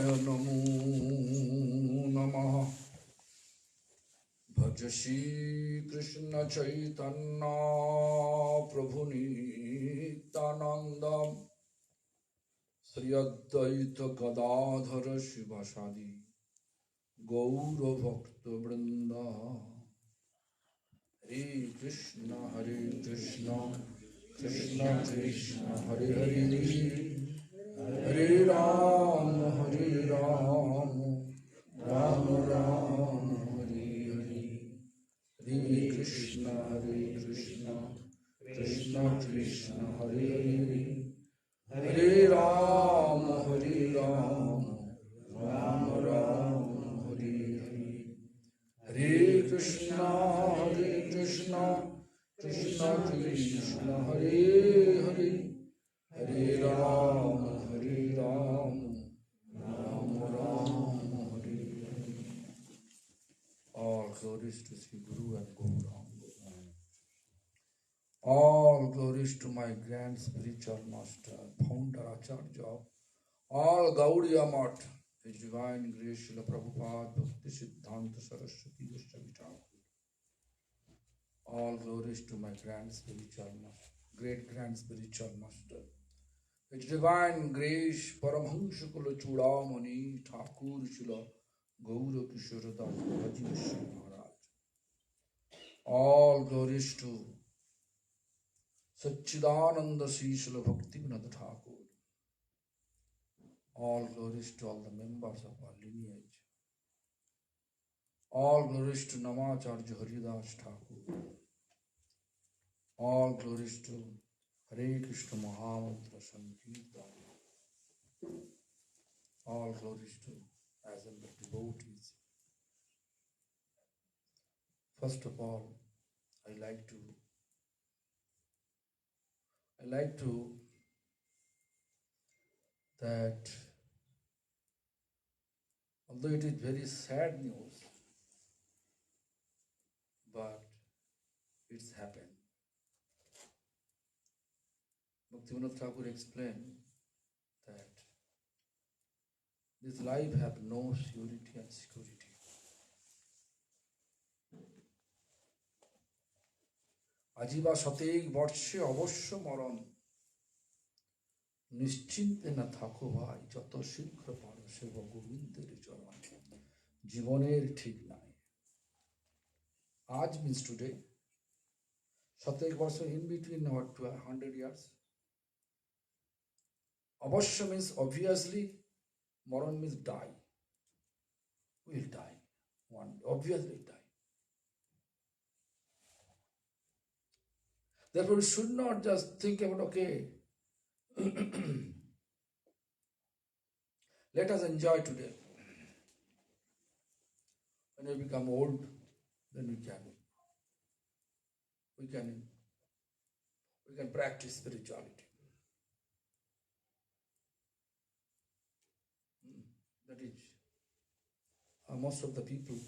Namo Namaha. Bhaja Shri Krishna Chaitanya Prabhu Nityananda Sri Advaita Gadadhara Shivasadi Gaura Bhakta Vrinda. Hare Krishna Krishna Krishna Hare Hare, Hare Rama Ram Ram Hare Hare, Hare Krishna Krishna Krishna Hare Hare, Hare Rama Ram Ram Hare Hare, Hare Krishna Krishna Krishna Hare Hare, Hare Ram Ram Hare Hare. All glories to Sri Guru and Gauranga. All glories to my grand spiritual master, founder Acharya, all Gaudiya Math, His Divine Grace Srila Prabhupada, Bhakti Siddhanta Saraswati Goswami Thakur. All glories to my grand spiritual master, great grand spiritual master, His Divine Grace Paramahansa Kula Chudamani Thakur Srila Gaura Kishore Das Bhaji Goswami Maharaj. All glories to Satchidananda Sri Srila Bhakti Bibudha Thakur. All glories to all the members of our lineage. All glories to Namacharya Haridas Thakur. All glories to Hare Krishna Mahamantra Sankirtan. All glories to assembled devotees. First of all, I like to that although it is very sad news, but it's happened. Bhakti Bibudha Thakur explained that this life have no surety and security. Ajiba Satek Varshe Avashya Maran নিশ্চিন্তে না থাকো ভাই, যত শীঘ্র পারো সেব গোবিন্দের চরণ। জীবনের ঠিক নাই। আজ means today. 27 বছর in between what 100 years. অবশ্য means obviously. Maran means die. Will die. One obviously die. Therefore, we should not just think about okay. Let us enjoy today. When we become old, then we can practice spirituality. That is, most of the people,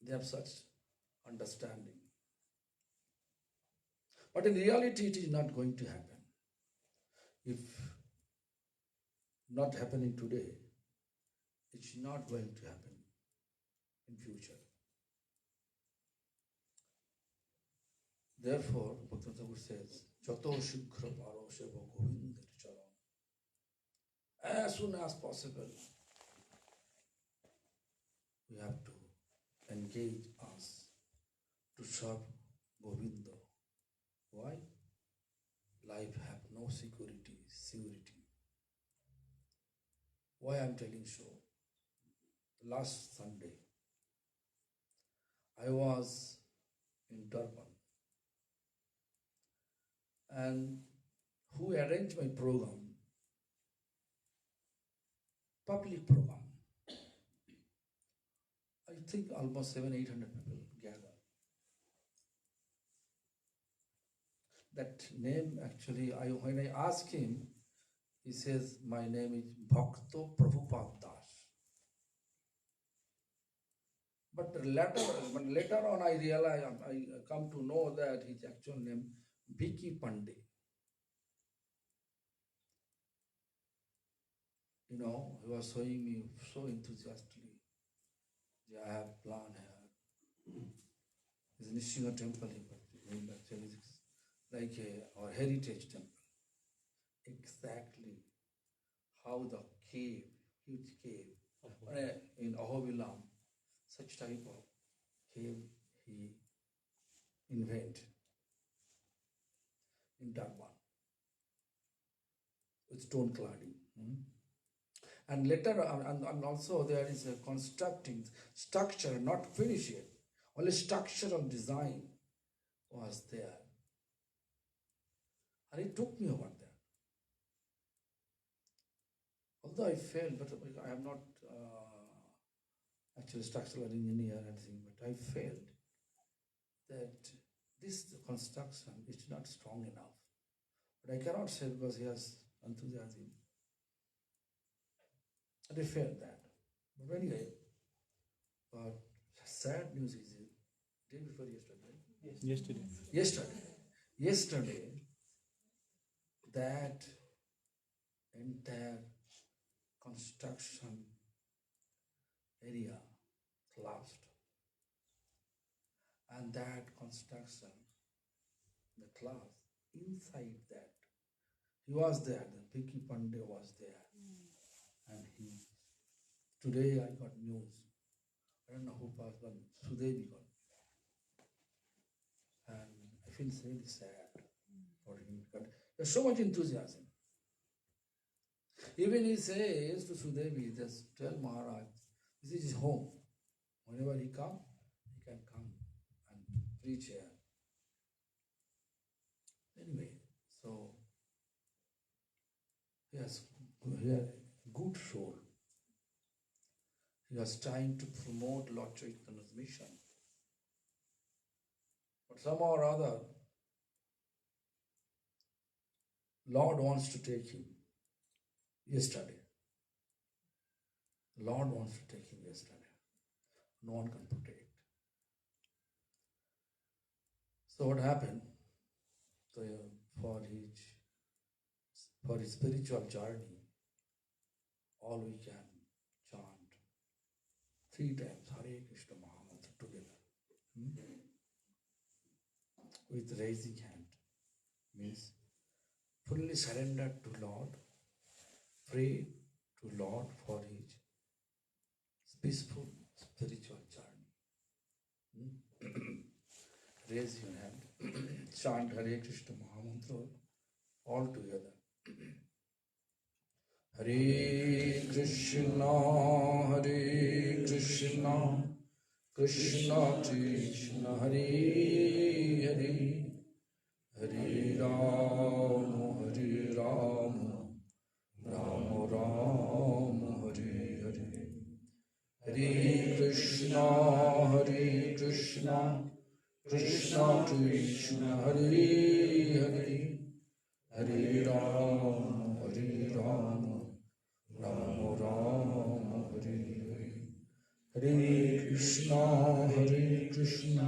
they have such understanding. But in reality, it is not going to happen. If not happening today, it's not going to happen in future. Therefore, Bhakti Thakur says, "Jato shighra paro seva govindir charan." As soon as possible, we have to engage us to serve Govinda. Why? Life have no surety. Why I'm telling so? Last Sunday, I was in Durban, and who arranged my program? Public program. I think almost 700-800 people gathered. That name actually, when I asked him, he says, my name is Bhakti Bibudha. But later on I realized, I come to know that his actual name, Vicky Pandey. He was showing me so enthusiastically. Yeah, I have plan here. It's Nishinga temple in particular. Actually, it's like our heritage temple. Exactly how the cave, huge cave, in Ahobilam, such type of cave he invented in Durban with stone cladding. And later, and also there is a constructing structure, not finished yet. Only structural design was there. And it took me over there. Although I failed, but I am not actually structural engineer or anything, but I failed that this construction is not strong enough. But I cannot say because he has enthusiasm. And I failed that. But anyway, but sad news is day before yesterday. Yesterday, that entire construction area collapsed. And that construction, the class, inside that, he was there, the Piki Pandey was there. And today I got news. I don't know who passed, but Sudevi got. And I feel really sad for him. There's so much enthusiasm. Even he says to Sudevi, just tell Maharaj, this is his home. Whenever he comes, he can come and preach here. Anyway, so he has a good soul. He was trying to promote Lord Chaitanya's mission. But somehow or other, Lord wants to take him yesterday. Lord wants to take him yesterday. No one can protect. So what happened? So for his spiritual journey, all we can chant 3 times Hare Krishna Mahamantra together. With raising hand. Means fully surrendered to Lord, pray to Lord for his peaceful spiritual journey. Raise your hand, chant Hare Krishna Mahamantra all together. Hare Krishna, Krishna Krishna, Hare Hare, Hare Rama, Rama Rama, Hare Hare. Hare Krishna, Krishna Krishna, Hare Hare, Hare Rama, Rama Rama, Hare Hare. Hare Krishna,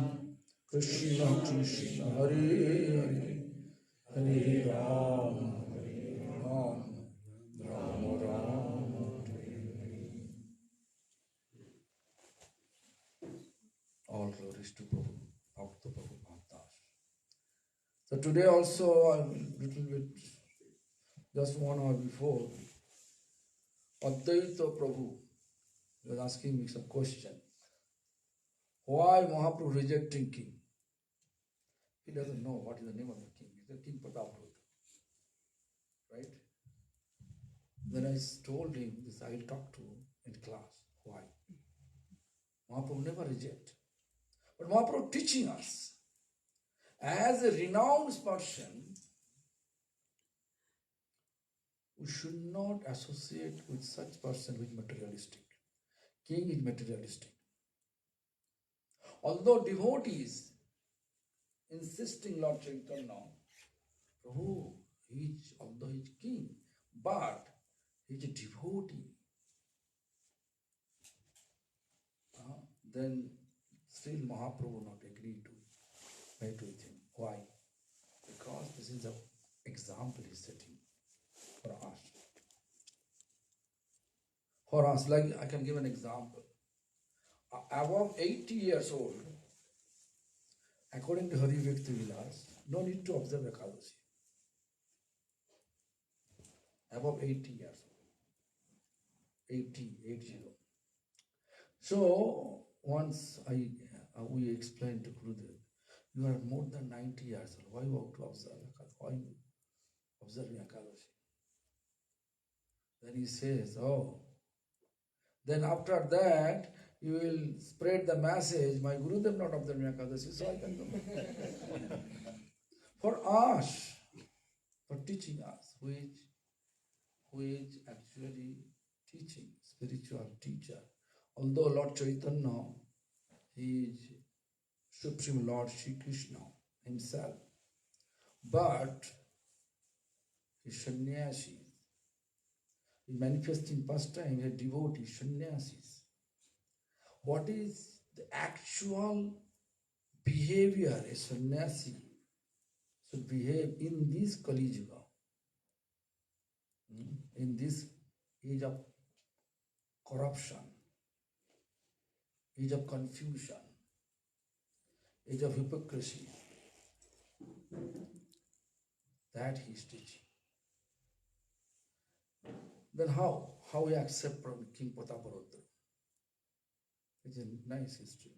Krishna Krishna, Hare Hare, Hare Rama, Rama Rama, Hare Hare. All glories to Prabhu, Bhakti Bibudha Bodhayan. So today also a little bit, just 1 hour before, Advaita Prabhu was asking me some question. Why Mahaprabhu rejecting king? He doesn't know what is the name of the king. He said King Pratapruta. Right? Then I told him this, I will talk to in class. Why? Mahaprabhu never reject. But Mahaprabhu teaching us, as a renowned person, we should not associate with such person who is materialistic. King is materialistic. Although devotees insisting Lord Chaitanya, Prabhu, although he is king, but he is a devotee. Then still Mahaprabhu not agree to fight with him. Why? Because this is the example he is setting for us. For us, like I can give an example. Above 80 years old, according to Hari Bhakti Vilas, no need to observe Ekadashi. Above 80 years old. 80. So once we explained to Gurudev, you are more than 90 years old. Why you have to observe Ekadashi? Why you observing Ekadashi? Then he says, oh, then after that, you will spread the message, my Gurudev not observing Ekadashi, so I can do. For us, for teaching us, who is actually teaching, spiritual teacher. Although Lord Chaitanya, he is Supreme Lord Sri Krishna himself, but he sannyasi. He manifesting first time a devotee, sannyasis. What is the actual behavior a sannyasi should behave in this Kali Yuga, in this age of corruption, age of confusion, age of hypocrisy? That he is teaching. Then how? How he accept from King Prataparudra? It's a nice history.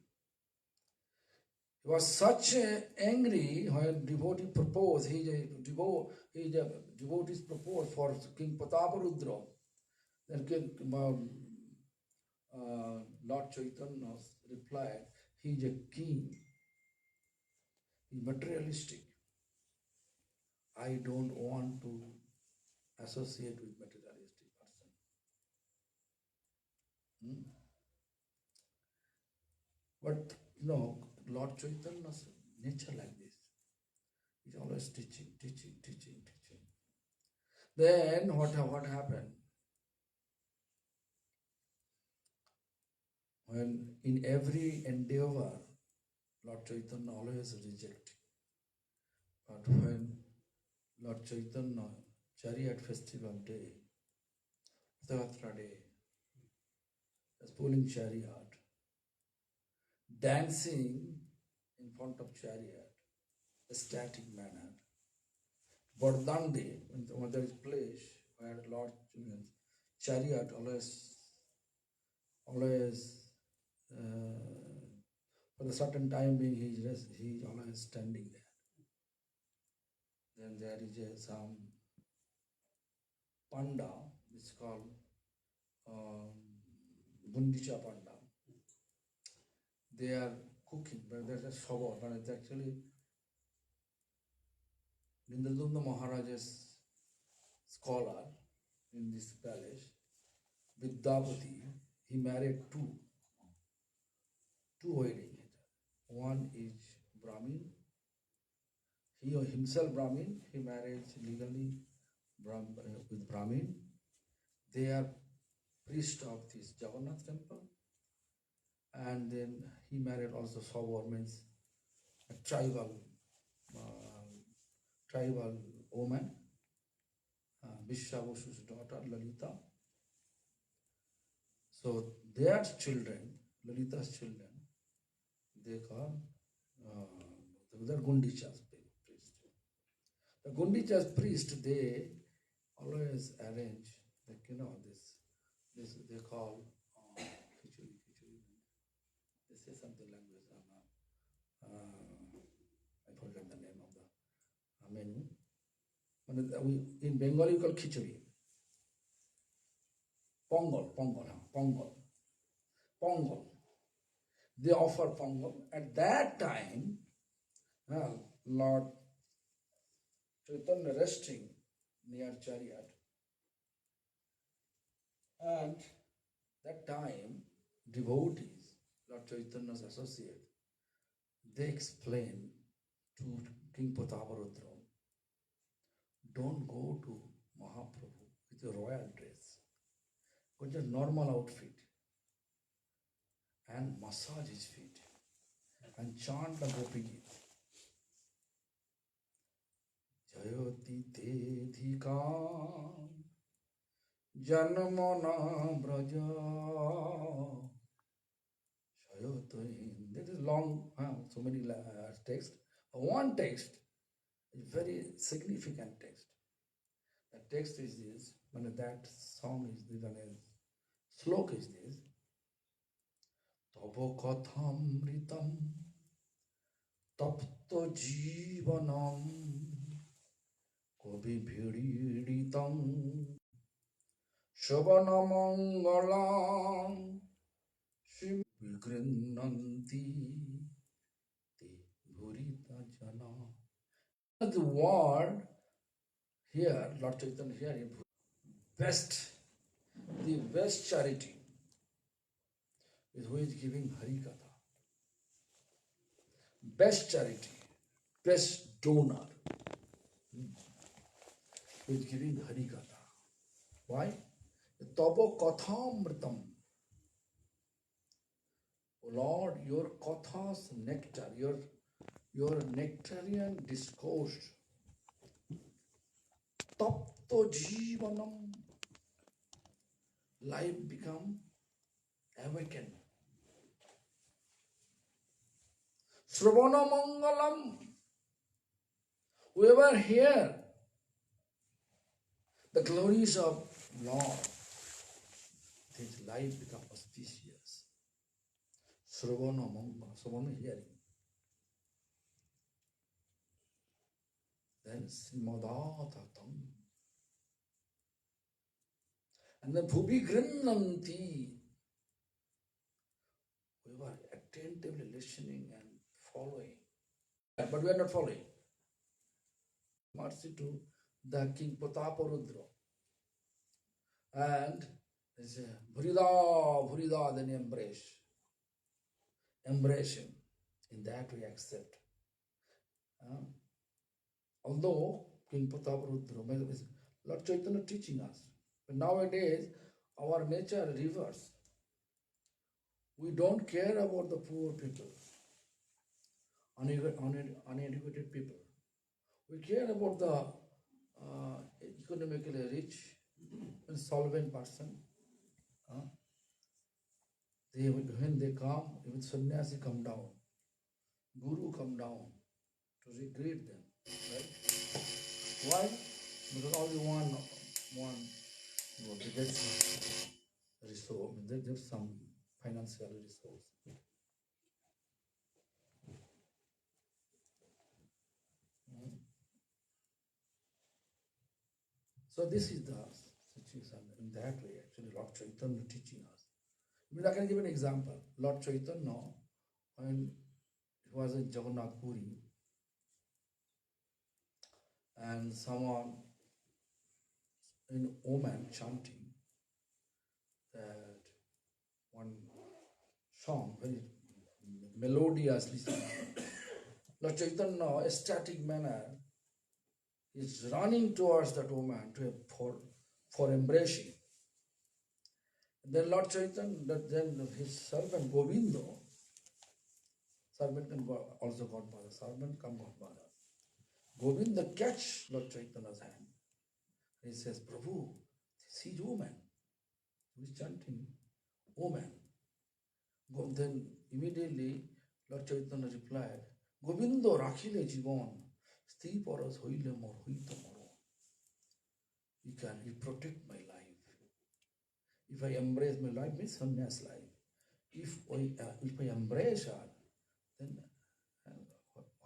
He was such angry when devotee proposed, devotees proposed for King Prataparudra. Then Lord Chaitanya replied, he is a king, he is materialistic. I don't want to associate with materialistic person. But Lord Chaitanya's nature like this. He's always teaching. Then what happened? When in every endeavor, Lord Chaitanya always rejected. But when Lord Chaitanya, chariot festival day, Rathayatra day, was pulling chariot, dancing in front of chariot, a static manner. Bardandi, when there is place where Lord chariot always for a certain time being he is always standing there. Then there is some panda, it's called Gundicha panda. They are cooking, but there's a sabor, but it's actually Nindadunda Maharaja's scholar in this palace, Vidyapati. He married two weddings. One is Brahmin. He himself Brahmin. He married legally with Brahmin. They are priest of this Jagannath temple. And then he married also Sabor, means a tribal woman, Vishwavasu's daughter, Lalita. So their children, Lalita's children, they call the Gundicha's priest. The Gundicha's priest, they always arrange, this they call khichuri. They say something like this. I forget the name of the menu. In Bengali we call khichuri. Pongal. They offer pongal. At that time, Lord Chaitanya resting near chariot. And that time, devotees, Lord Chaitanya's associate, they explain to King Prataparudra, don't go to Mahaprabhu with a royal dress, go just normal outfit and massage his feet and chant the Gopi Gita. Jayoti te dhikam Janmana Braja Shayotoin. This is long, so many text. One text is very significant text. The text is this, when that song is this, and slok is this. Tavo kathamritam tapto jivanam kobi bhiriditam Shavanamangalam Vigrinanti Te Bhurita Jana. The word here, Lord Chaitanya here, best, the best charity is who is giving Harikatha. Best charity, best donor who is giving Harikatha. Why? Tavo kathamritam. O Lord, your katha's nectar, your nectarian discourse, tapto jivanam, life become awakened. Sravana mangalam, whoever hear the glories of Lord, his life become auspicious. Sravana mangala, Sravana hearing. Then Srimadatatam. And then Bhubi Grinnanti, we were attentively listening and following. But we are not following. Mercy to the King Prataparudra. And they say, Bhurida, then embrace. Embrace him. In that we accept. Although King Prataparudra, Lord Chaitanya teaching us. But nowadays, our nature reverse. We don't care about the poor people, uneducated people. We care about the economically rich and solvent person. When they come, even sannyasi come down, guru come down to greet them. Right? Why? Because only one they get some resource, they get some financial resource. So this is the situation. In that way, actually, Lord Chaitanya teaching us. I can give an example. Lord Chaitanya, when he was in Jagannath Puri, and someone in Oman chanting that one song, very melodiously sung. Lord Chaitanya, ecstatic manner, is running towards that woman for embracing. And then Lord Chaitanya, then his servant Govinda, servant can also Godfather, servant come Godfather. Govinda catch Lord Chaitanya's hand. He says, Prabhu, see woman who is chanting, woman. Then immediately Lord Chaitanya replied, Govinda rakhile jivon, sti paras hoile mor hoito moro. You protect my life. If I embrace my life, means sannyas life. If I embrace her, then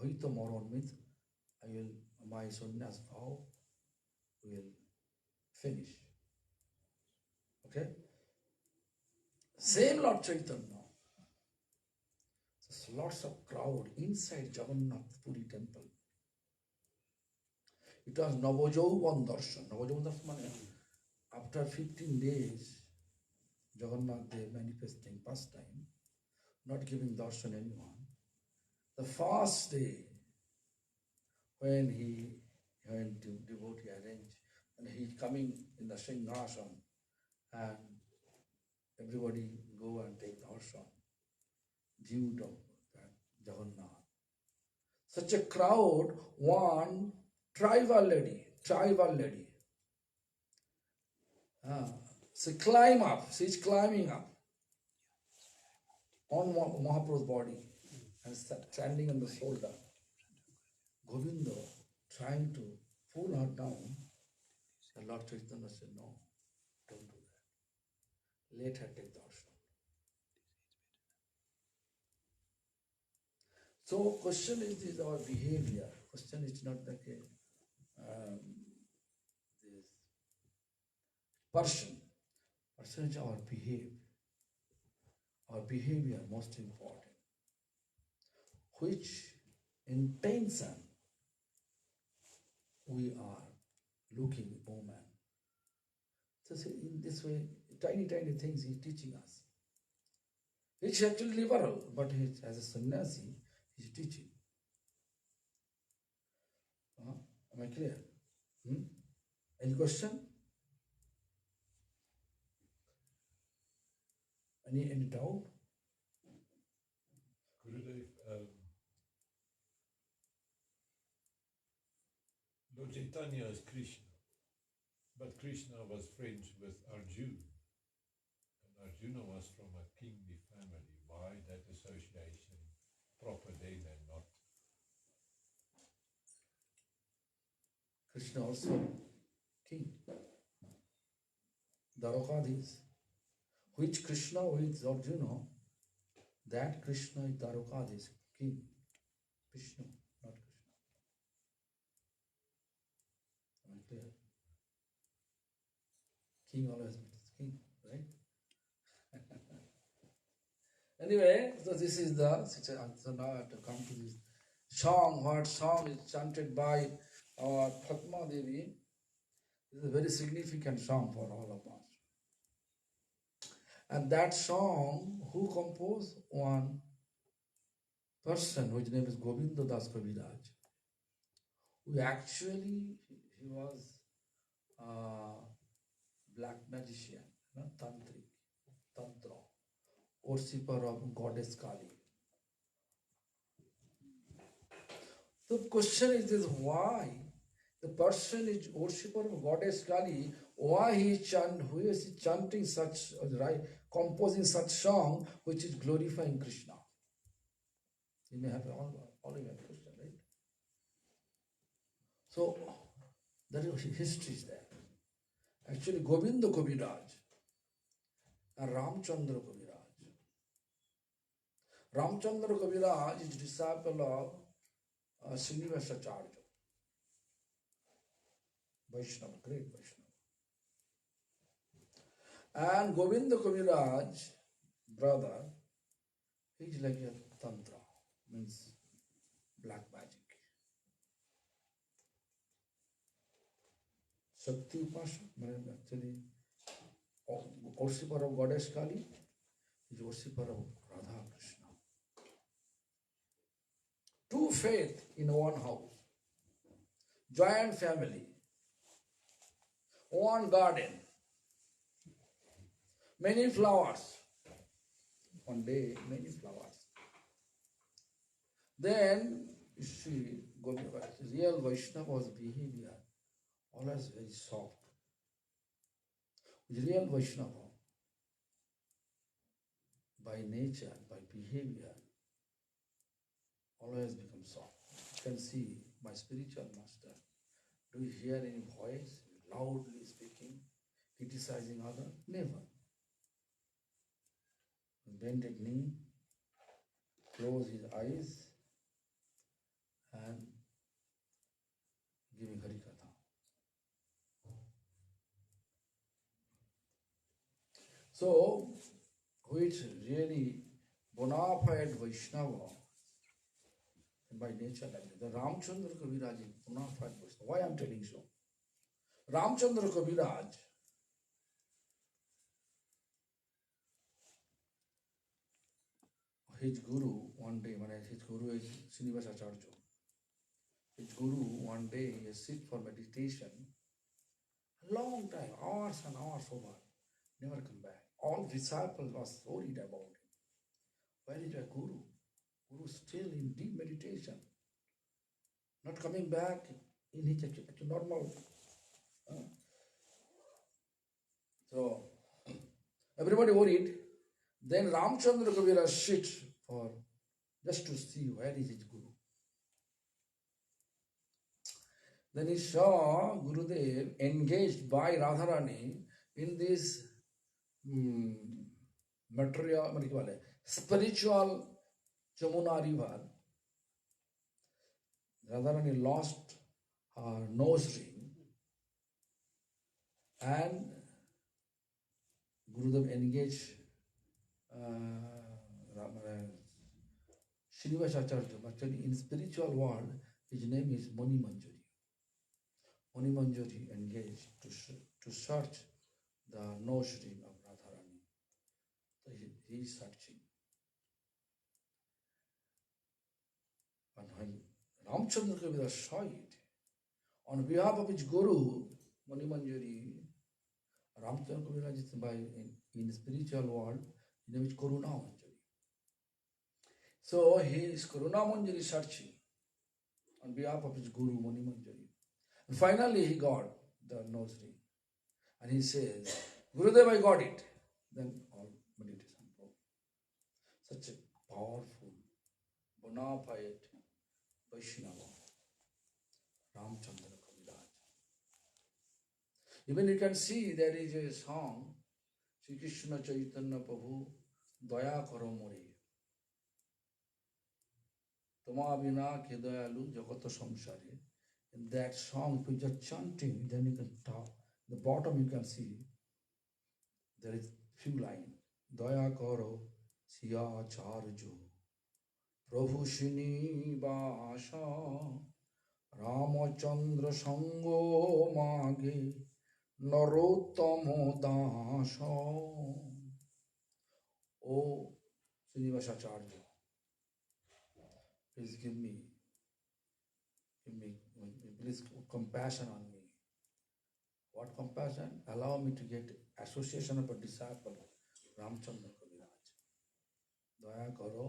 hoito moro means my sannyas vow will finish. Okay? Same Lord Chaitanya. There's lots of crowd inside Jagannath Puri temple. It was Navajauvan Darshan. Navajauvan Darshan means after 15 days, Jagannath Dev manifesting past time, not giving darshan anyone. The first day, when devotee arranged, and he coming in the Singhasan, and everybody go and take darshan, due to that Jagannath. Such a crowd, one tribal lady, She climb up. She's climbing up on Mahaprabhu's body and standing on the shoulder. Govinda trying to pull her down. The Lord Chaitanya said, no, don't do that. Let her take darshan. So question is our behavior. Question is not like this person. Person is our behavior. Our behavior most important. Which intention we are looking woman. So in this way, tiny things he's teaching us. He's actually liberal, but as a sannyasi, he's teaching. Am I clear? Any question? Any doubt? Gurudev, Lord Chaitanya is Krishna, but Krishna was friends with Arjuna, and Arjuna was from a kingly family. Why that association proper then and not? Krishna also king. Dwarakadhis. Which Krishna with Arjuna, that Krishna is Dwarakadhis, king. Vishnu, not Krishna. Am I clear? King always means king, right? Anyway, so this is the situation. So now I have to come to this song. What song is chanted by our Padma Devi? This is a very significant song for all of us. And that song, who composed? One person whose name is Govinda Das Kaviraj. Who actually, he was a black magician, tantric, tantra, worshipper of goddess Kali. The question is this: why the person is worshipper of goddess Kali? Why he is chanting such, right, composing such song which is glorifying Krishna? You may have all of your question, right? So there is history is there. Actually, Govinda Kaviraj and Ramchandra Kaviraj. Ramchandra Kaviraj is disciple of Srinivasacharya, Vaishnava, great Vaishnava. And Govinda Kaviraj, brother, he is like a tantra, means black magic. Shakti Upasana, actually, worshipper of goddess Kali, is worshipper of Radha Krishna. Two faith in one house, joint family, one garden, many flowers. One day, many flowers. Then, you see, real Vaishnava's behavior always very soft. Real Vaishnava, by nature, by behavior, always become soft. You can see my spiritual master. Do you hear any voice loudly speaking, criticizing others? Never. Bended knee, close his eyes, and giving Harikatha. So, which really bona fide Vaishnava, by nature like that. The Ramchandra Kaviraj is bona fide Vaishnava. Why I am telling so? Ramchandra Kaviraj, his guru one day, when his guru is Srinivasacharya, his guru one day he sit for meditation, a long time, hours and hours over, never come back. All disciples was worried about him. Where is your guru? Guru still in deep meditation, not coming back in his normal. So Everybody worried. Then Ramchandra Kavira sit for just to see where is his Guru. Then he saw Gurudev engaged by Radharani in this material, spiritual Jamuna river. Radharani lost her nose ring and Gurudev engaged Srinivasacharya. Actually, in spiritual world, his name is Mani Manjari. Mani Manjari engaged to search the nose ring of Radharani. So he is searching. And when Ramchandra Kavira saw it, on behalf of his Guru, Mani Manjari, Ramchandra Kavira is in spiritual world, his name is Karuna Manjari. So he is Karuna Manjari searching on behalf of his Guru, Mani Manjari. And finally he got the nose ring. And he says, Gurudev, I got it. Then all meditation broke. Such a powerful, bona fide Vaishnava, Ramchandra Kaviraj. Even you can see there is a song, Sri Krishna Chaitanya Prabhu, Daya Karo More. Toma Bina Ke Dayalu Jagata Samsare. In that song, if you just chanting, then you can talk. The bottom you can see, there is few lines. Daya Karo Siya Charjo. Prabhu Shini Basha Ramachandra Sango Mage Narottamo Dasha. Oh Srinivasacharya, please give me, please compassion on me. What compassion? Allow me to get association of a disciple, Ramchandra Kaviraj. Daya Karo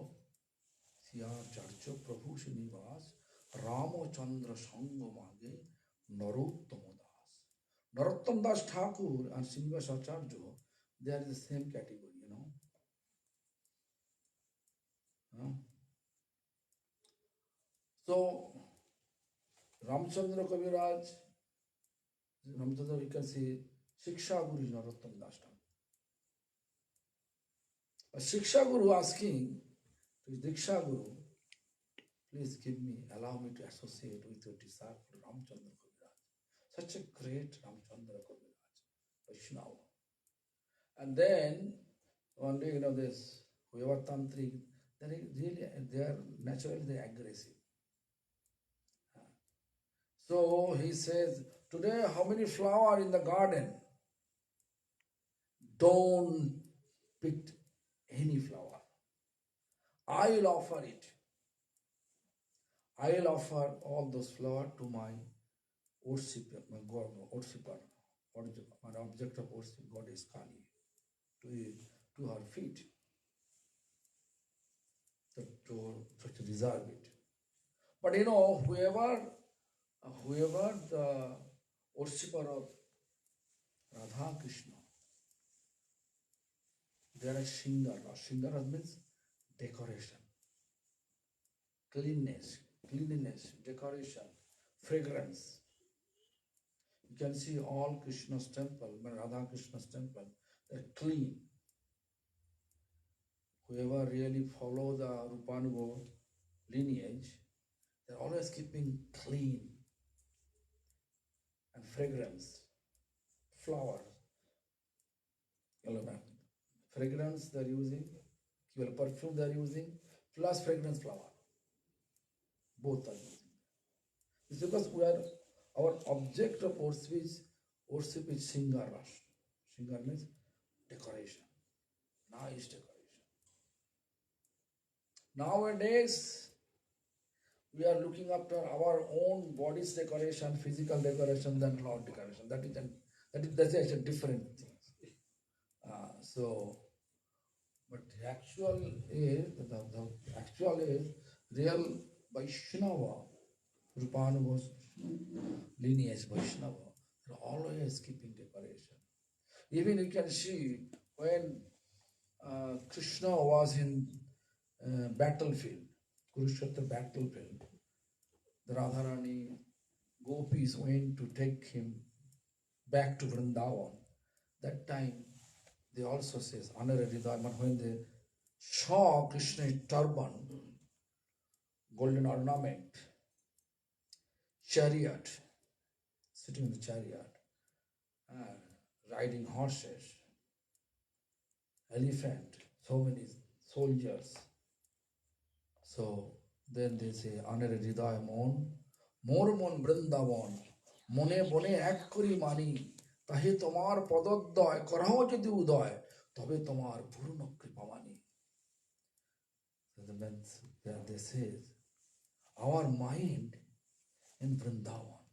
Siya Charcho Prabhu Srinivas Ramachandra Sango Mage Narottamo Das. Narottam Das Thakur and Srinivasacharya, they are the same category, you know. So, Ramchandra Kaviraj, Ramchandra, we can say, Shiksha Guru is Narottam Das Thakur. A Shiksha Guru asking to his Diksha Guru, please give me, allow me to associate with your disciple Ramchandra Kaviraj. Such a great Ramchandra Kaviraj, Vaishnava. And then, one day, this, whoever tantric, they are naturally aggressive. So he says, today how many flowers in the garden? Don't pick any flower. I will offer it. I will offer all those flowers to my worshipper, my God, worshipper. My object of worship, God is Kali, to her feet, to reserve it. But whoever the worshipper of Radha Krishna, there are Shingara. Shingara means decoration, cleanliness, decoration, fragrance. You can see all Krishna's temple, Radha Krishna's temple, they're clean. Whoever really follow the Rupanuga lineage, they're always keeping clean and fragrance, flowers, fragrance they're using, perfume they're using, plus fragrance flower. Both are using. It's because our object of worship is Shingara. Shingara means decoration, nice decoration. Nowadays, we are looking after our own body's decoration, physical decoration, than Lord decoration. That's actually different things. But the actual is real Vaishnava, Rupanuga's lineage Vaishnava, they're always keeping decoration. Even you can see when Krishna was in battlefield, Kurukshetra battlefield, the Radharani gopis went to take him back to Vrindavan. That time they also says, when they saw Krishna's turban, golden ornament, chariot, sitting in the chariot, riding horses, elephant, so many soldiers. So then they say, Anare Hridaya Mon, Mor Mon Vrindavan, Mone Bone Ek Kori Mani, Tahe Tomar Padoddoy, Karaho Jodi Udoy, Tobe Tomar Purno Kripamani. So they say, our mind in Vrindavan.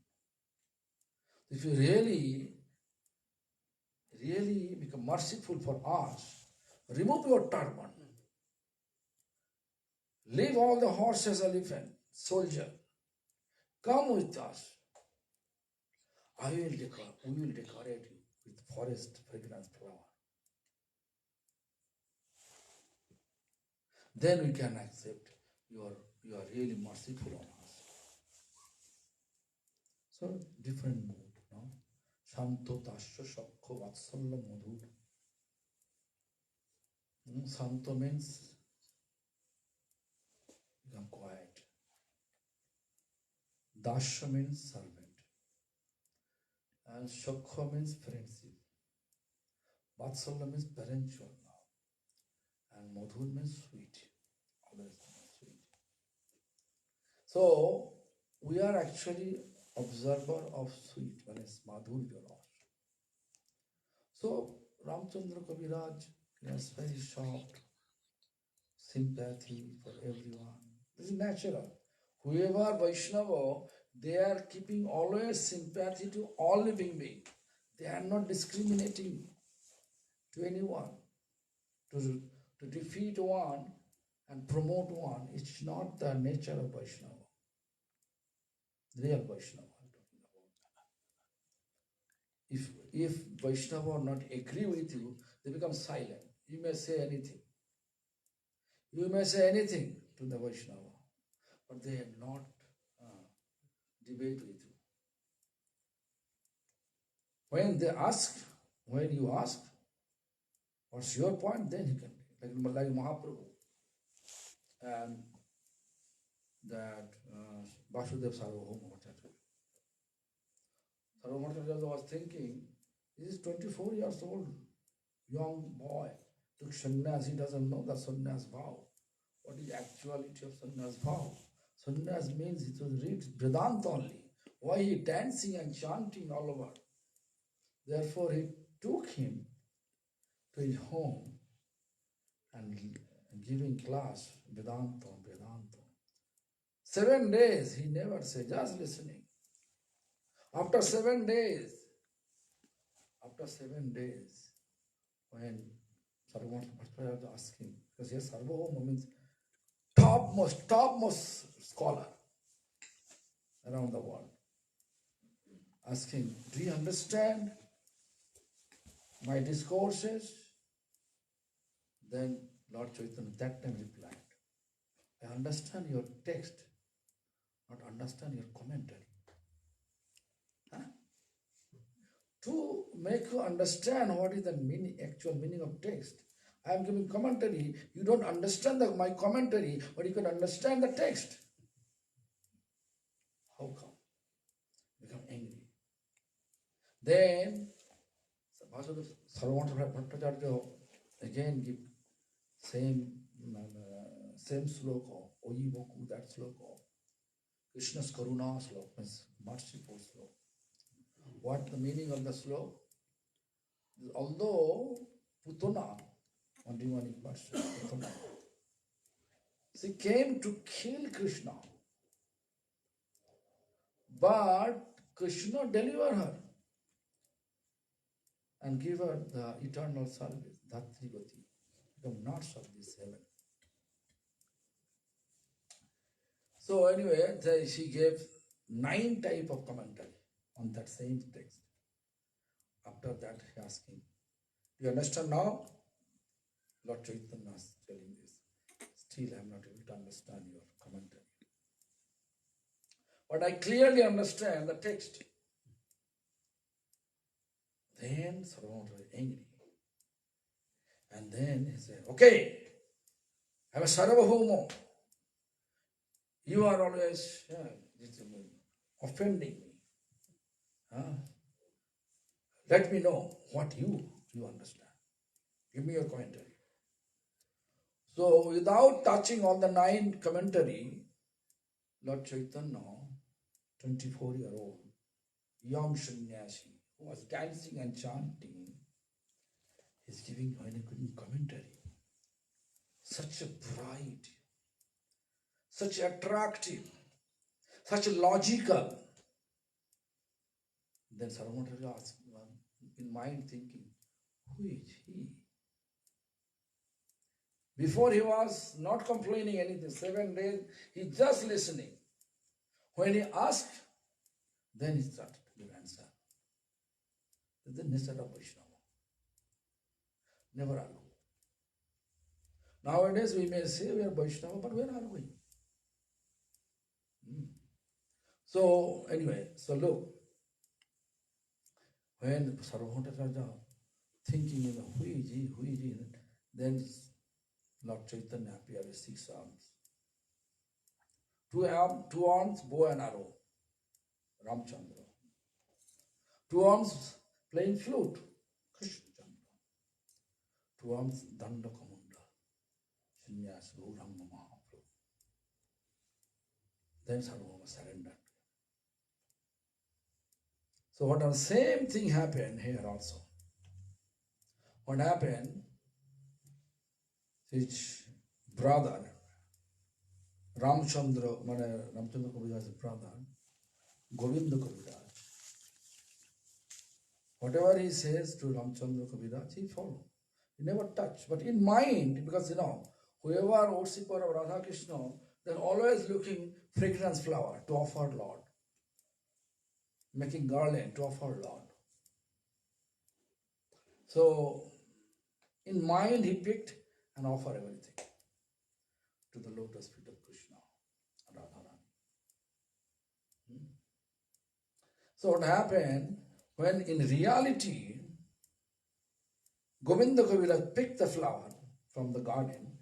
If you really become merciful for us, remove your turban. Leave all the horses, elephant, soldier. Come with us. We will decorate you with forest fragrance flower. Then we can accept you are really merciful on us. So different mood, no? Shanto tasya shakho vatsalya madhur. Santo means become quiet. Dasya means servant. And Shakha means friendship. Vatsalya means parental love. And Madhur means sweet. Always sweet. So, we are actually observer of sweet, when it's Madhurya Rasa. So, Ramchandra Kaviraj has very soft sympathy for everyone. This is natural. Whoever Vaishnava, they are keeping always sympathy to all living beings. They are not discriminating to anyone. To defeat one and promote one, it's not the nature of Vaishnava. Real Vaishnava I'm talking about. If Vaishnava not agree with you, they become silent. You may say anything. You may say anything to the Vaishnava, but they have not debate with you. When you ask, what's your point, then he can, like Mahaprabhu and that Vasudev Sarvabhauma Bhattacharya. Sarvabhauma Bhattacharya was thinking, he is 24 years old, young boy, took sannyas, he doesn't know the sannyas vow. What is actuality of sannyas vow? Sannyas means it was read Vedanta only. Why he dancing and chanting all over? Therefore he took him to his home and giving class Vedanta. 7 days he never said, just listening. After 7 days, when Sarvabhauma Bhattacharya asked him, because here Sarvabhauma means topmost scholar around the world, asking, do you understand my discourses? Then Lord Chaitanya that time replied, I understand your text, not understand your commentary. To make you understand what is the actual meaning of text, I am giving commentary. You don't understand my commentary, but you can understand the text. How come? Become angry. Then Sarvabhauma Bhattacharya again give same sloka, Oyi Boku, that sloka. Krishna's Karuna sloka means merciful sloka. What the meaning of the sloka? Although Putana, one demonic person, Putana, she came to kill Krishna, but Krishna delivered her and give her the eternal service, Dhatri Gati, become nurse of this heaven. So anyway, she gave 9 types of commentary on that same text. After that, he asked him, do you understand now? Lord Chaitanya is telling this. Still, I am not able to understand your commentary. But I clearly understand the text. Then Sarvabhauma was angry. And then he said, okay, I am a Sarvabhauma. You are always offending me. Let me know what you understand. Give me your commentary. So without touching on the 9 commentary, Lord Chaitanya, 24-year-old, young sannyasi, who was dancing and chanting, is giving a commentary. Such a bright, such attractive, such logical. Then Sarvabhauma asked, in mind thinking, who is he? Before he was not complaining anything, 7 days, he just listening. When he asked, then he started to give answer. This is the nature of Vaishnava. Never argue. Nowadays we may say we are Vaishnava, but we are arguing. So anyway, so look, when Sarvabhauma thinking, who is he, then Lord Chaitanya appeared with 6 arms. 2 arms, bow and arrow, Ramchandra. 2 arms playing flute, Krishna Chandra. 2 arms, Danda Kamunda, Sannyas Gauranga Mahaprabhu. Then Sarvabhauma surrendered. So what the same thing happened here also. What happened? His brother, Ramchandra Kaviraj's brother, Govinda Kaviraj. Whatever he says to Ramchandra Kaviraj, he follows. He never touch. But in mind, because whoever worshipper of Radha Krishna, they're always looking fragrance flower to offer Lord. Making garland to offer Lord. So, in mind he picked and offered everything to the lotus feet of Krishna, Radharani. So what happened, when in reality, Govinda Kaviraj picked the flower from the garden,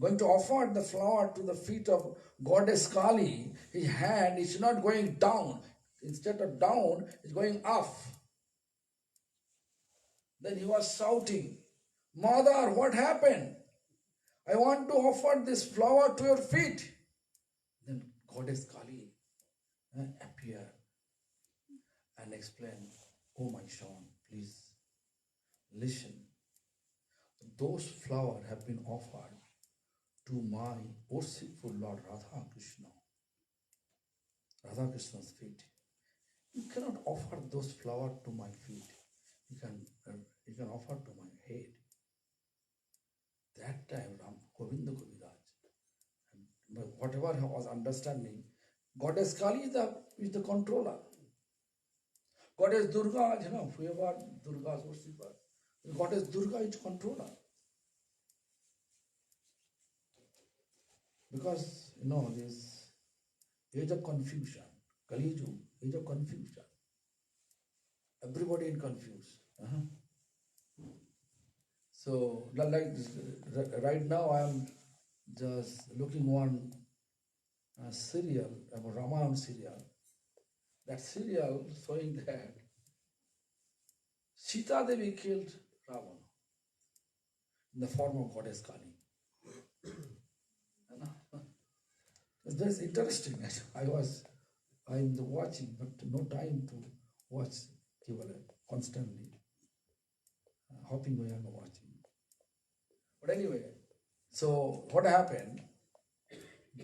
going to offer the flower to the feet of Goddess Kali, his hand is not going down. Instead of down, it's going up. Then he was shouting, Mother, what happened? I want to offer this flower to your feet. Then Goddess Kali appeared and explained, oh my son, please listen. Those flowers have been offered to my worshipful Lord Radha Krishna. Radha Krishna's feet. You cannot offer those flowers to my feet. You can offer to my head. That time, Govinda Kaviraj, whatever he was understanding, Goddess Kali is the controller. Goddess Durga, whoever Durga's worshipper, Goddess Durga is controller. Because, this age of confusion, Kali Yuga, age of confusion. Everybody is confused. So, like right now, I am just looking one serial, about Ramayana serial. That serial showing that Sita Devi killed Ravana in the form of Goddess Kali. It's very interesting. I'm watching, but no time to watch constantly. Hopping away and watching. But anyway, so what happened?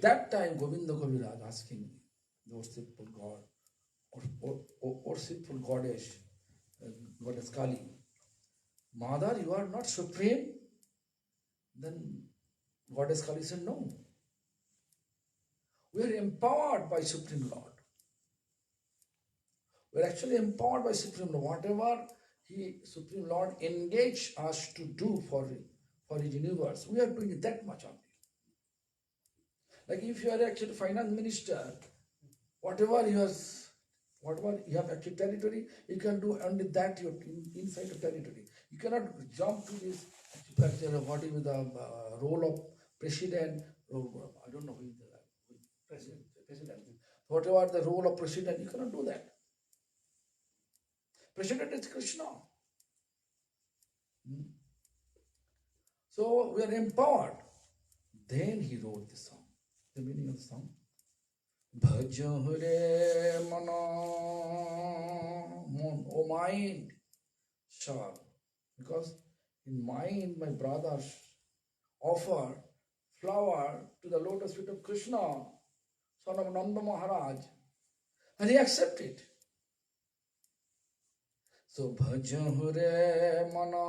That time Govinda Kaviraj asking the worshipful God or worshipful goddess, Goddess Kali, Mother, you are not supreme? Then Goddess Kali said, no. We are empowered by Supreme Lord. We are actually empowered by Supreme Lord. Whatever Supreme Lord engaged us to do for for his universe. We are doing that much only. Like if you are actually finance minister, whatever you have actually territory, you can do only that you're inside the territory. You cannot jump to this what is the role of president, or, I don't know who is the president. Whatever the role of president, you cannot do that. President is Krishna. So we are empowered. Then he wrote the song. The meaning of the song. Bhaja mana, O mind, shall. Because in mind, my brothers offer flower to the lotus feet of Krishna, son of Nanda Maharaj, and he accepted. So bhaja mana,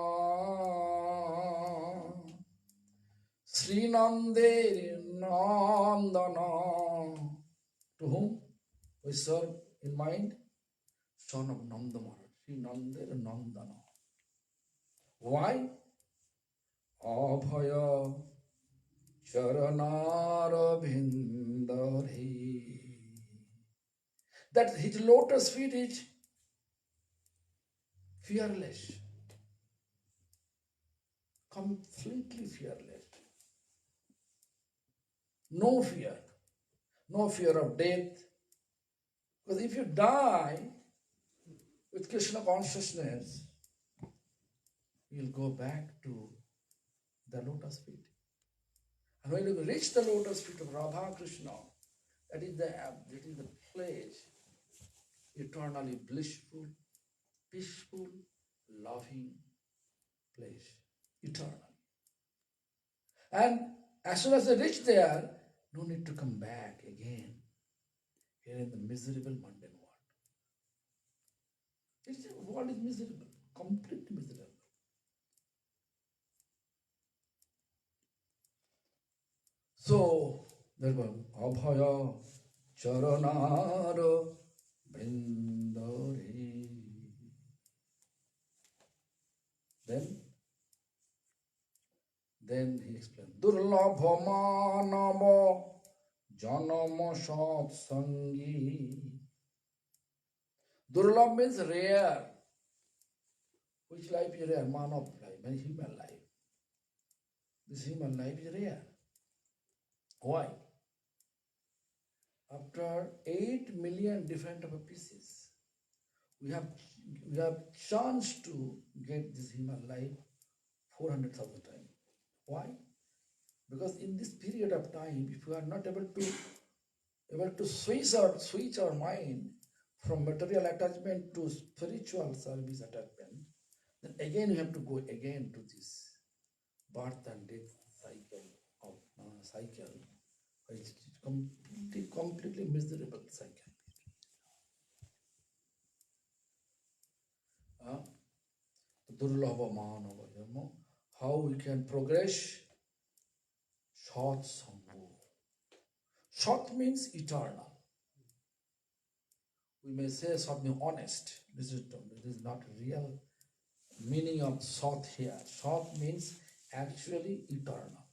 Sri Nande Nandana, to whom we serve in mind, son of Nanda Maharaj, Sri Nande Nandana. Why? Abhaya Charanara Bhindari. That his lotus feet is fearless, completely fearless. No fear of death. Because if you die with Krishna consciousness, you'll go back to the lotus feet. And when you reach the lotus feet of Radha Krishna, that is the place, eternally blissful, peaceful, loving place, eternally. And as soon as they reach there, no need to come back again here in the miserable mundane world. The world is miserable, completely miserable. So, there was Abhaya Charanara Bindari. Then he explained, Durlabha Manava Janama Sat Sangi. Durlabh means rare. Which life is rare? Manav life, means human life. This human life is rare. Why? After 8 million different of pieces, we have chance to get this human life 400,000 times. Why? Because in this period of time, if we are not able to switch our mind from material attachment to spiritual service attachment, then again we have to go again to this birth and death cycle. It's completely miserable cycle. Durlabha Manava. How we can progress? Sat Sangho. Sat means eternal. We may say Sat means honest. This is not real meaning of Sat here. Sat means actually eternal.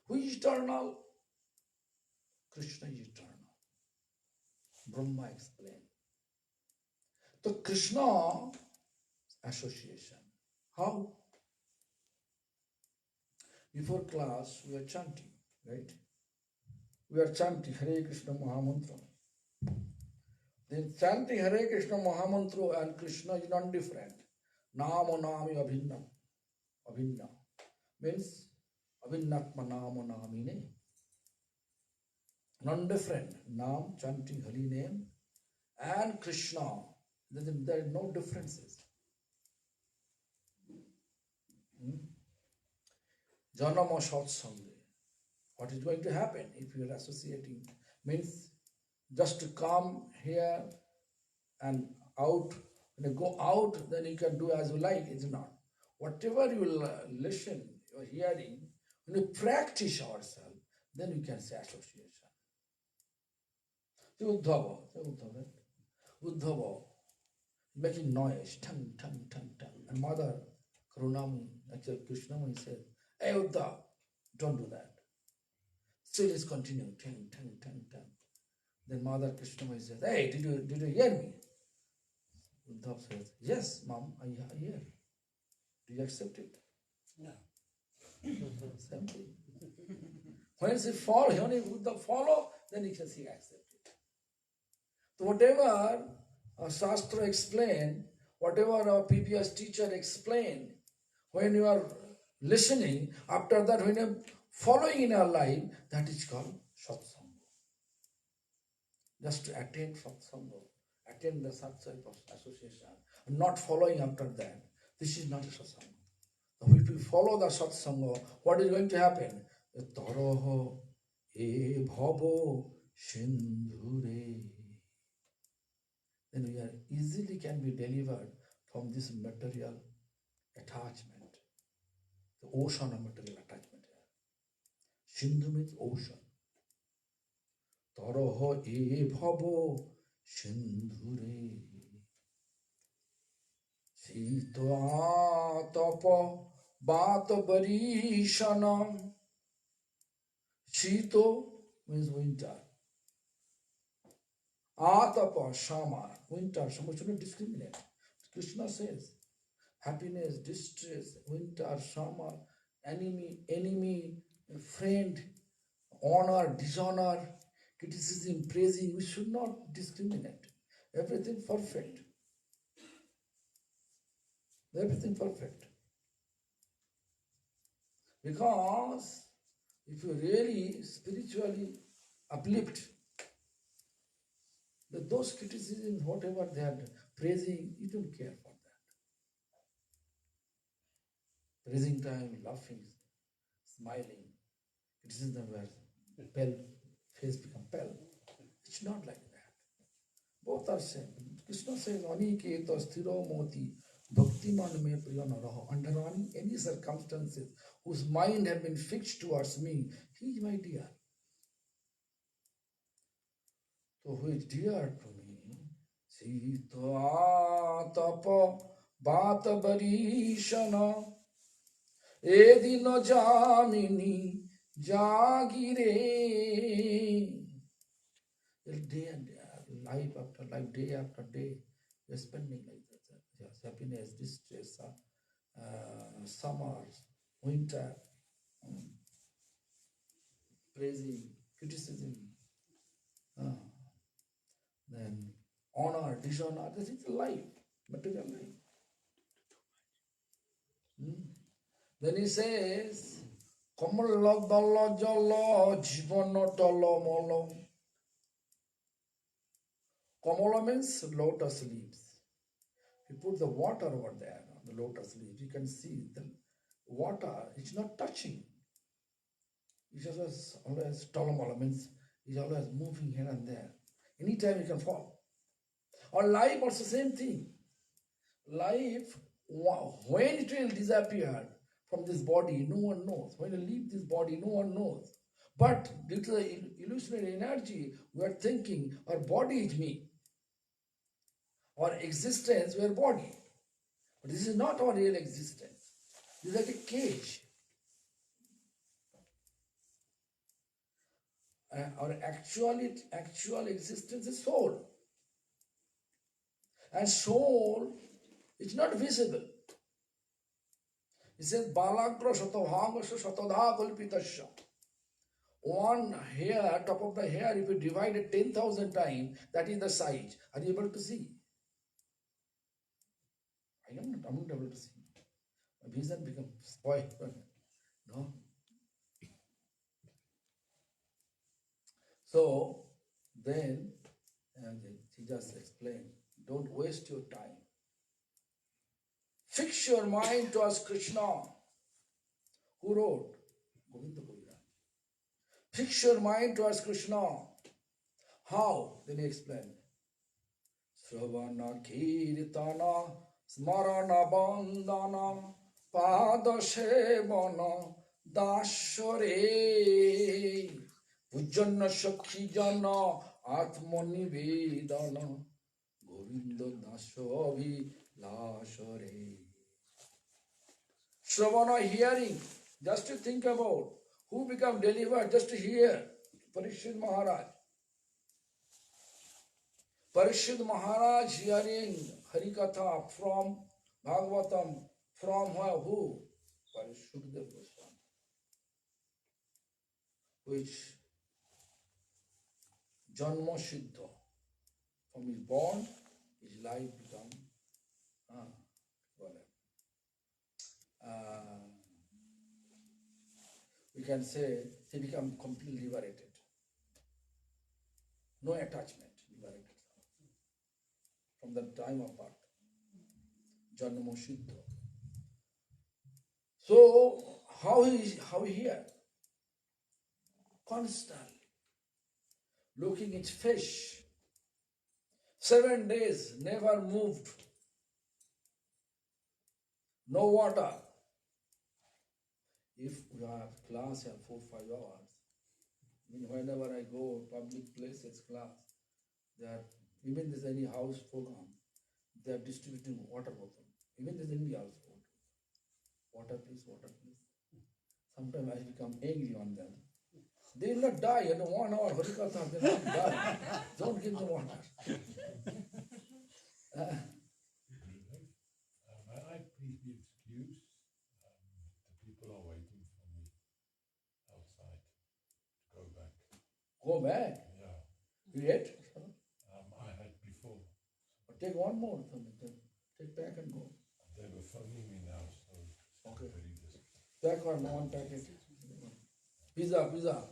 Who is eternal? Krishna is eternal. Brahma explained. So Krishna association. How? Before class, we are chanting, right? We are chanting Hare Krishna Mahamantra. Then chanting Hare Krishna Mahamantra and Krishna is not different. Namo Nami Abhinna. Abhinna means Abhinnatma Namo Namine. Non-different. Nam, chanting holy name, and Krishna. There are no differences. Janama Sat Sangha. What is going to happen if you are associating? Means just to come here and out. When you go out, then you can do as you like. It's not. Whatever you will listen, you are hearing, when you practice ourselves, then we can say association. Uddhava, making noise, tongue. And Mother Karunamuni, actually Krishnamuni said, Hey Uddhav, don't do that. Still is continuing. Ting, ting, ting, ting. Then Mother Krishna says, hey, did you hear me? Uddhav says, yes, Mom, I hear. Do you accept it? No. Same thing. When he follow, when he Uddhav follow, then he can see accept it. So whatever our Shastra explain, whatever our PPS teacher explain, when you are listening, after that when you are following in our life, that is called satsanga. Just to attend satsanga, attend the such type of association, not following after that. This is not a satsanga. If we follow the satsanga, what is going to happen? Taraho e bhavo sindhure. Then we are easily can be delivered from this material attachment, the ocean of material attachment. Sindhu means ocean. Taraho e bhavo sindhure. Sita tapa bata barishanam. Shito means winter. Atapa summer, winter. Summer should not discriminate. Krishna says, happiness, distress, winter, summer, enemy, friend, honor, dishonor, criticism, praising. We should not discriminate. Everything perfect. Everything perfect. Because if you really spiritually uplift, those criticisms, whatever they are praising, you don't care for that. Praising time, laughing, smiling, criticism where pale, face become pale. It's not like that. Both are same. Krishna says, Aniketa sthiro moti bhakti man me priyana raho. Under any circumstances whose mind have been fixed towards me, he is my dear. So who is dear to me? Sita tapa bata barishana edino jamini jagire. Day and day, life after life, day after day, we are spending like that. Yes, happiness, distress, summers, winter, praising, criticism, then honor, dishonor. This is life, material life. Then he says, Kamala dala jala jivana tala mala. Kamala means lotus leaves. You put the water over there on the lotus leaves, you can see the water is not touching. It's just always talamala means it's always moving here and there. Anytime you can fall. Or life also same thing. Life, when it will disappear from this body, no one knows. When you leave this body, no one knows. But due to the illusionary energy, we are thinking our body is me. Our existence, we are body. But this is not our real existence. This is like a cage. Our actual existence is soul. And soul is not visible. It says, Balagra Shatavhagasha Shatadha Kalpitasya. One hair, top of the hair, if you divide it 10,000 times, that is the size. Are you able to see? I'm not able to see. My vision becomes spoiled. No? So, then, he just explained, don't waste your time. Fix your mind towards Krishna. Who wrote? Govinda Bodhayan. Fix your mind towards Krishna. How? Then he explained. Sravana kirtana smarana bandana pada sevana dasare pujana shakhi jana atmani vedana govinda dasavi lasare. Sravana, hearing, Just to think about who become delivered, just to hear Parikshit Maharaj. Parikshit Maharaj hearing Harikatha from Bhagavatam, from who? Parikshit Goswami. Which Janma Siddha. From his born, his life become we can say he become completely liberated. No attachment, liberated from the time of birth. Janma Siddha. So how he here? Constantly looking at fish. 7 days never moved. No water. If we have class in 4-5 hours, whenever I go public places class, there even there's any house program, they are distributing water bottle. Even there's India also. Water please, water please. Sometimes I become angry on them. They will not die in 1 hour. Harikatha, they will not die. Don't give them water. I please be excused. The people are waiting for me outside to go back. Go back? Yeah. You ate? I had before. But take one more. Take back and go. They were phoning me now, so okay. Very busy. Back one packet. Pizza,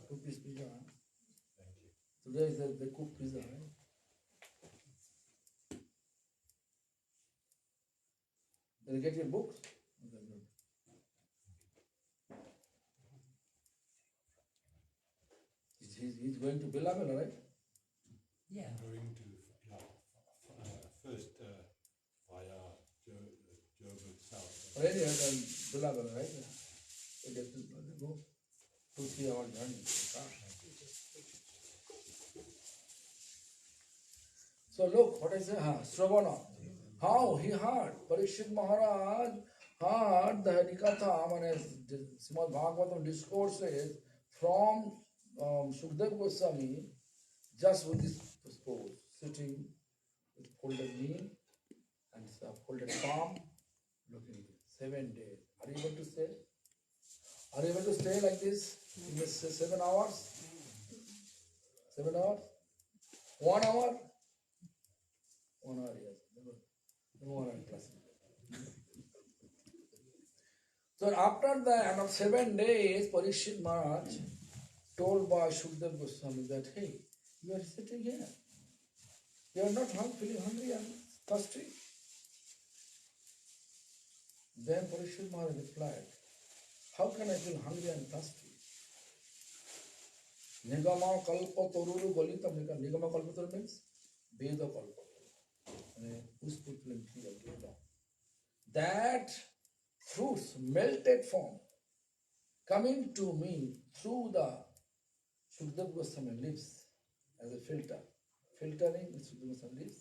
2 piece pizza. Thank you. Today they cook pizza, right? Did you get your books? He's going to Bilabela, right? Yeah. I'm going to first via Joburg South. Already then Bilabela, right? They get to go 2-3 hour journey. So look, what I say, Sravana. How he heard, Parikshit Maharaj heard the Harikatha, Srimad Bhagavatam discourses from Sukadeva Goswami, just with this pose, sitting with folded knee and folded palm, looking at it. 7 days. Are you able to stay? Are you able to stay like this in this 7 hours? 7 hours? 1 hour? 1 hour, yes. No more class. So after the end of 7 days, Parikshit Maharaj told by Sukadeva Goswami that, hey, you are sitting here. You are not feeling hungry and thirsty. Then Parikshit Maharaj replied, how can I feel hungry and thirsty? Nigama kalpa toruru golitam. Nigama kalpa toruru means Veda kalpa. Whose fulfilling tree of Veda. That fruits, melted form, coming to me through the Sukadeva Goswami lips as a filter, filtering the Sukadeva Goswami lips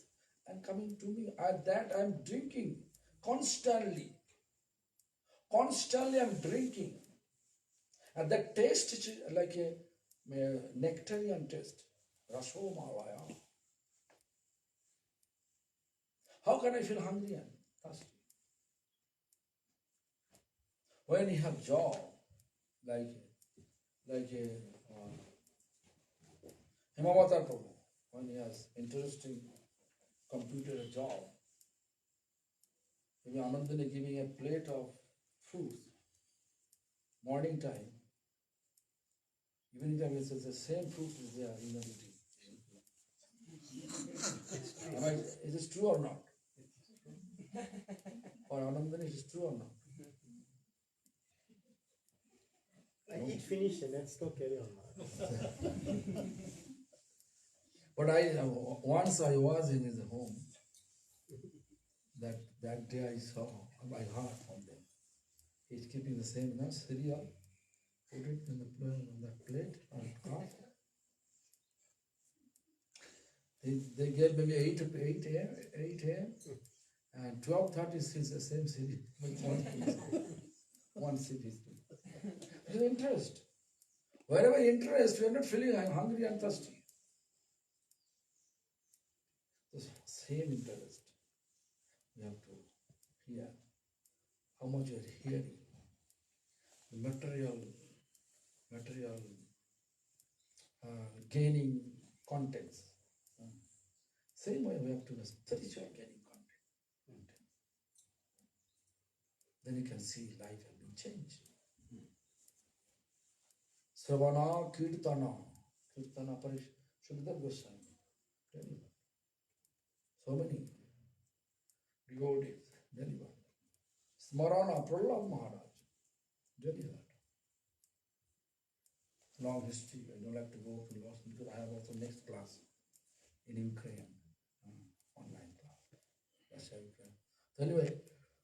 and coming to me. At that I am drinking constantly. Constantly I am drinking. And that taste is like a nectarian taste. Raso Malaya. How can I feel hungry and thirsty? When you have job, like Himavatar Prabhu, when he has interesting computer job, maybe Anandani giving a plate of fruits, morning time, evening time it's the same fruit is there in the meeting. Is this true or not? Or Anandani, is it true or not? I eat finish and let's go carry on. But once I was in his home, that day I heard from them. He's keeping the same cereal, put it in the plate and cup. They gave maybe 8 a.m. and 12:30 is the same cereal with one piece, one sip. It is interest. Wherever interest, we are not feeling hungry and thirsty. The same interest. We have to hear how much we are hearing. The material gaining contents. Same way we have to know spiritual gaining content. Then you can see life has been changed. Sravana Kirtana. Kirtana Parish Sukdev Goswami. So many devotees delivered. Smarana Prahlad Maharaj delivered. Long history. I don't like to go to lost because I have also next class in Ukraine, online class. That's how you can. So anyway,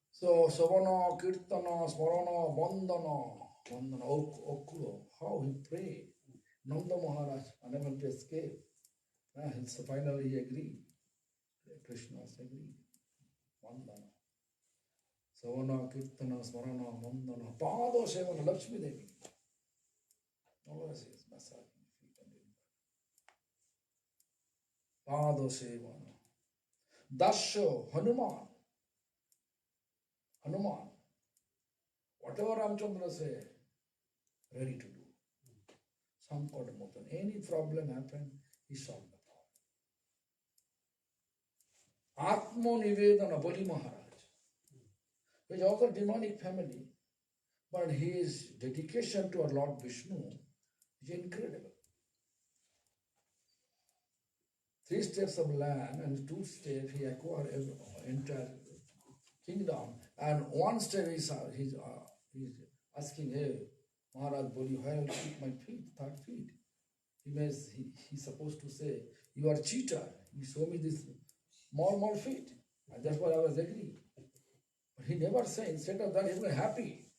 so Savana, Kirtana, Smarana, Vandana, Okuro, how he prayed. Nanda Maharaj, unable to escape. So finally he agreed. Krishna agreed. Vandana. Savana, Kirtana, Smarana, Vandana, Pado Sevana, Lakshmi Devi. Always is massaging feet and Pado Sevana. Dasho, Hanuman. Whatever Ramchandra say, ready to do. Sankota Motan. Any problem happen, he solved the problem. Atma Nivedana, Bali Maharaj. Which is also demonic family, but his dedication to our Lord Vishnu is incredible. 3 steps of land and 2 steps he acquired entire kingdom, and 1 step he's asking, hey, Maharaj Boli, where will keep my feet, 3rd feet? He's supposed to say, you are cheater, you show me this small feet, and that's why I was agree. But he never said, instead of that, he was happy.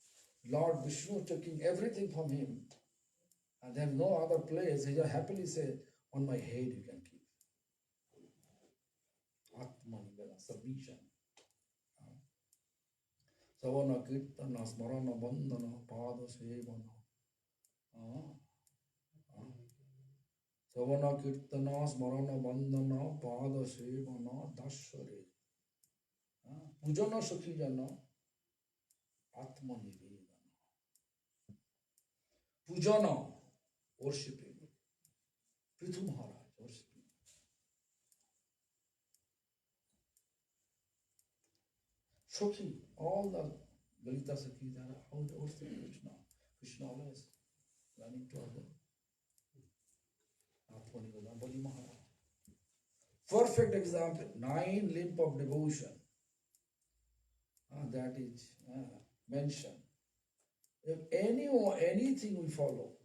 Lord Vishnu taking everything from him, and there's no other place. He just happily said, on my head you can keep. Atman, submission. Savana Kirtana, Smarana, Bandana, Pada Sevana. Savana Kirtana, Smarana, Bandana, Pada Sevana, Dashare. Pujana Sakhijana, Atma Nivedana. Pujana, worshipping. Prithu Maharaj, worshipping. Sakhi, all the Lalita Sakhis are how they worship Krishna. Krishna always running to other. Atma Nivedana, Bali Maharaj. Perfect example, 9 limb of devotion. That is mentioned. If anything we follow,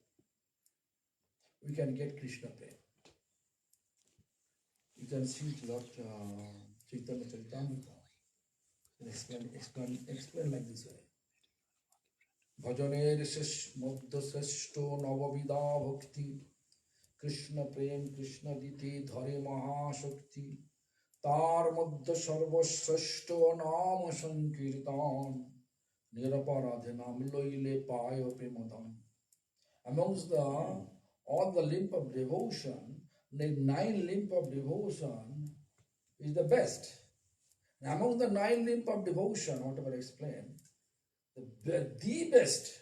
we can get Krishna prema. You can see Lord Chaitanya Charitamrita. Explain like this way. Bhajaner Madhya Sreshto Navavida Bhakti Krishna Prem Krishna Diti Dhare Mahashakti Tar Madhya Sarva Sreshto Nama Sankirtan Niraparadhanam Loile Payo Premadan. Amongst all the limb of devotion, the 9 limb of devotion is the best. And among the 9 limb of devotion, whatever I explained, the best,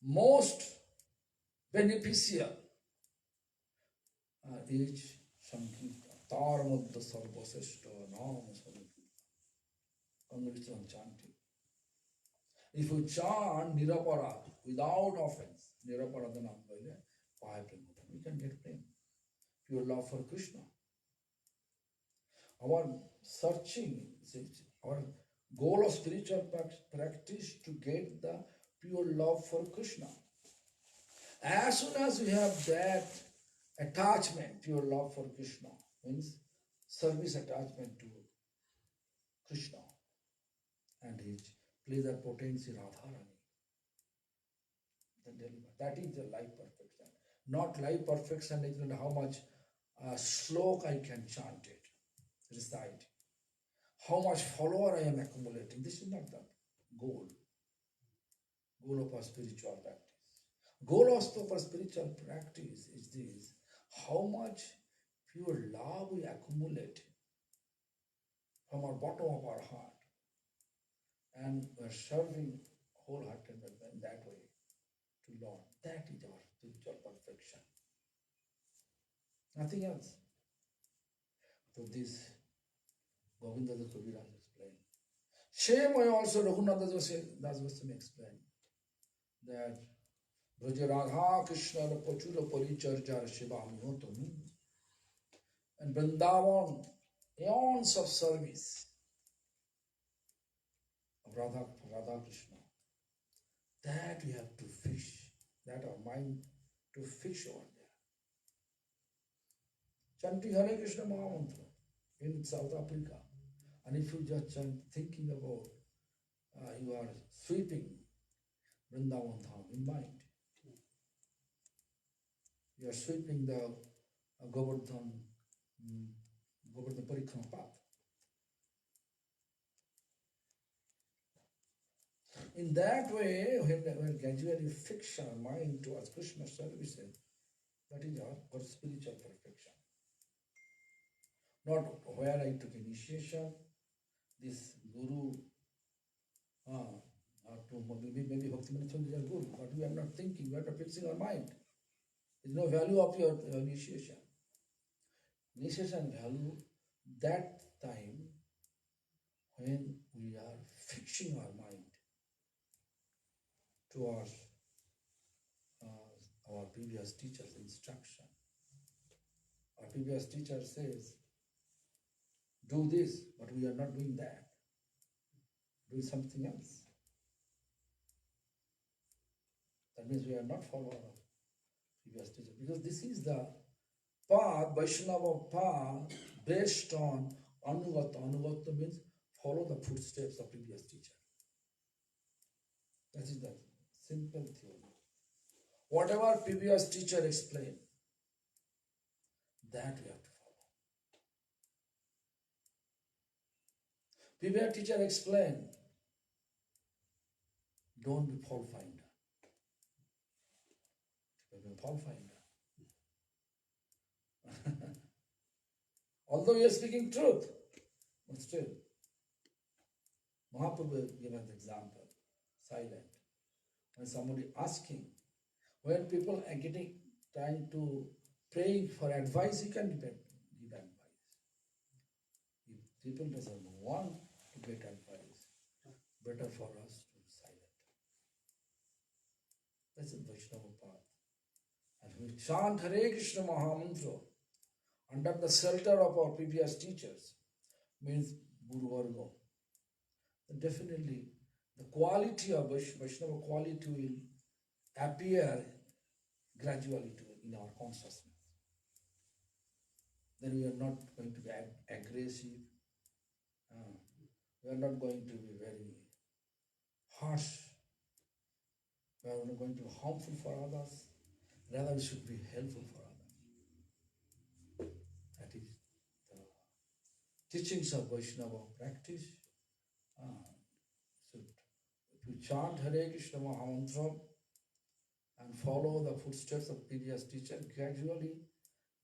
most beneficial is Sankirtan. Tar Madhya Sarva Sreshto Nama Sankirtan. Congregation chanting. If you chant Niraparad without offense, Niraparadhanam Vaile, Paya Premadan, we can get prema. Pure love for Krishna. Our searching, our goal of spiritual practice to get the pure love for Krishna. As soon as we have that attachment, pure love for Krishna, means service attachment to Krishna and his pleasure potency Radharani. That is the life perfection. Not life perfection is how much slok I can chant it, recite. How much follower I am accumulating. This is not the goal. goal of our spiritual practice. Goal of our spiritual practice is this: how much pure love we accumulate from our bottom of our heart, and we are serving wholeheartedly in that way to Lord. That is our spiritual perfection. Nothing else. So this Govinda Das Kaviraj explained. Same way also Raghunatha Das Goswami explained that Braja Radha Krishna Pachura Paricharjar Shivami Hotami, and Vrindavan, eons of service of Radha Krishna. That we have to fix, that our mind to fix over there. Chanting Hare Krishna Mahamantra in South Africa, and if you just chant thinking about, you are sweeping Vrindavan Dham in mind. You are sweeping the Govardhan Parikrama path. In that way, when gradually fix our mind towards Krishna services, that is our spiritual perfection. Not where I took initiation, this guru, maybe Bhakti Bibudha is a guru, but we are not thinking, we are not fixing our mind. There is no value of your initiation. Initiation value that time when we are fixing our mind towards our previous teacher's instruction. Our previous teacher says, do this, but we are not doing that. Doing something else. That means we are not following our previous teacher. Because this is the path, Vaishnava path, based on Anugata. Anugata means follow the footsteps of previous teacher. That is the simple theory. Whatever previous teacher explained, that we have to follow. Previous teacher explained, don't be fault finder. Don't be fault finder. Although we are speaking truth, but still, Mahaprabhu gave an example, silent. When somebody asking, when people are trying to praying for advice, you can give advice. If people doesn't want to get advice, better for us to be silent. That's the Vaishnava path. And we chant Hare Krishna Mahamantra under the shelter of our previous teachers, means Guru Varga. Then definitely the quality of Vaishnava quality will appear gradually in our consciousness. Then we are not going to be aggressive. We are not going to be very harsh. We are not going to be harmful for others. Rather, we should be helpful for others. That is the teachings of Vaishnava practice. So if you chant Hare Krishna Mahamantra and follow the footsteps of previous teacher, gradually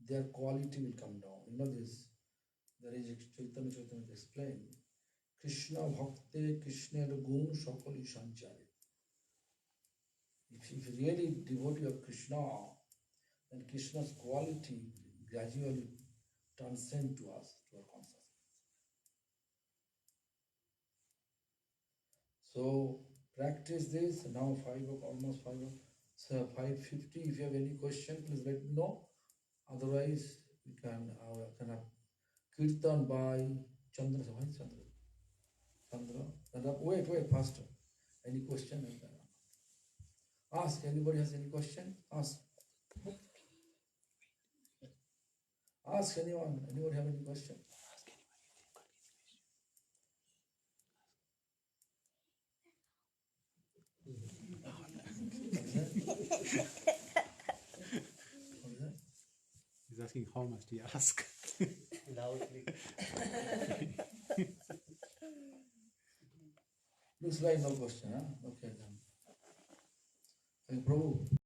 their quality will come down. You know this, there is Chaitanya explained, Krishna Bhakti Krishna Gun Sakali Sanchari. If you really devotee of Krishna, then Krishna's quality gradually transcend to us, to our consciousness. So practice this. Now almost 5:50. If you have any question, please let me know. Otherwise, we can have Kirtan by Chandra. Wait, faster. Any question? Ask. Anybody has any question? Ask. Ask anyone. Anybody have any question? He's asking how much do you ask? Loudly. Looks like no question, huh? Okay then. Prabhu.